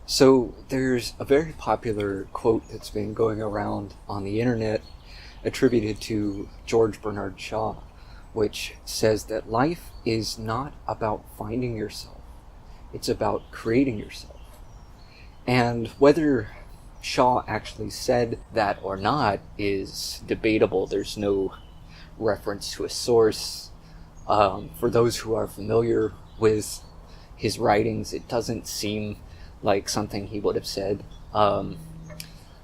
So there's a very popular quote that's been going around on the internet attributed to George Bernard Shaw, which says that life is not about finding yourself, it's about creating yourself. And whether Shaw actually said that or not is debatable. There's no reference to a source. For those who are familiar with his writings, it doesn't seem like something he would have said.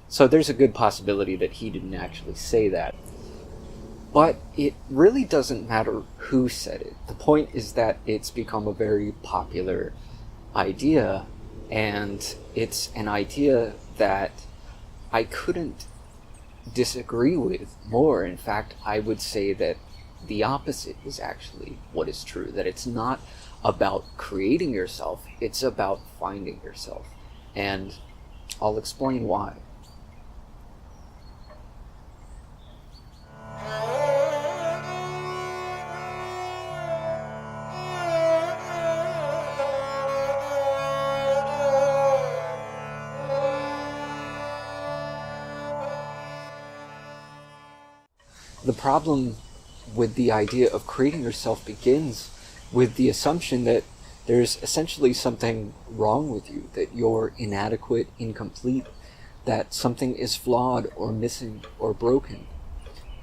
So there's a good possibility that he didn't actually say that. But it really doesn't matter who said it. The point is that it's become a very popular idea, and it's an idea that I couldn't disagree with more. In fact, I would say that the opposite is actually what is true, that it's not about creating yourself, it's about finding yourself. And I'll explain why. The problem with the idea of creating yourself begins with the assumption that there's essentially something wrong with you, that you're inadequate, incomplete, that something is flawed or missing or broken.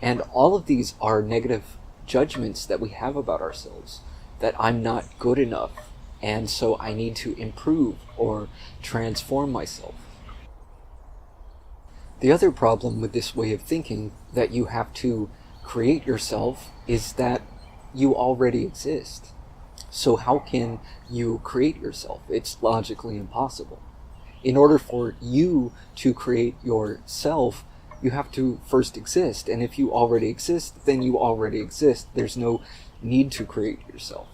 And all of these are negative judgments that we have about ourselves, that I'm not good enough, and so I need to improve or transform myself. The other problem with this way of thinking, that you have to create yourself, is that you already exist. So how can you create yourself? It's logically impossible. In order for you to create yourself, you have to first exist. And if you already exist, then you already exist. There's no need to create yourself.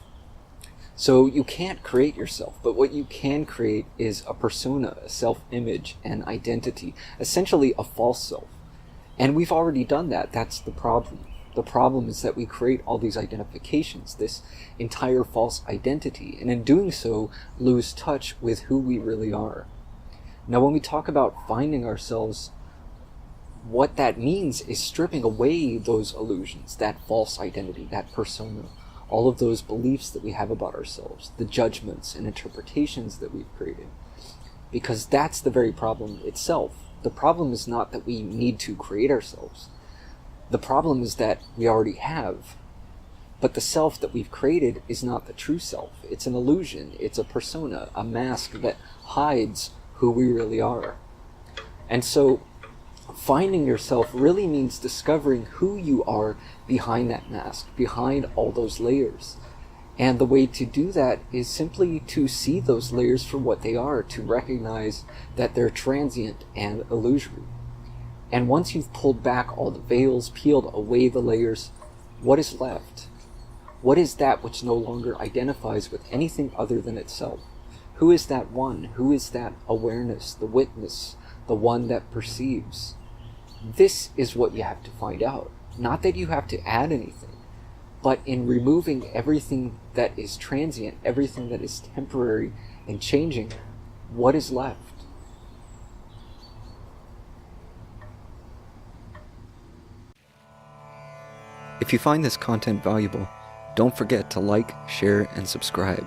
So you can't create yourself, but what you can create is a persona, a self-image, an identity, essentially a false self. And we've already done that. That's the problem. The problem is that we create all these identifications, this entire false identity, and in doing so, lose touch with who we really are. Now, when we talk about finding ourselves, what that means is stripping away those illusions, that false identity, that persona, all of those beliefs that we have about ourselves, the judgments and interpretations that we've created. Because that's the very problem itself. The problem is not that we need to create ourselves. The problem is that we already have. But the self that we've created is not the true self. It's an illusion. It's a persona, a mask that hides who we really are. And so finding yourself really means discovering who you are behind that mask, behind all those layers. And the way to do that is simply to see those layers for what they are, to recognize that they're transient and illusory. And once you've pulled back all the veils, peeled away the layers, what is left? What is that which no longer identifies with anything other than itself? Who is that one? Who is that awareness, the witness, the one that perceives? This is what you have to find out. Not that you have to add anything, but in removing everything that is transient, everything that is temporary and changing, what is left? If you find this content valuable, don't forget to like, share, and subscribe.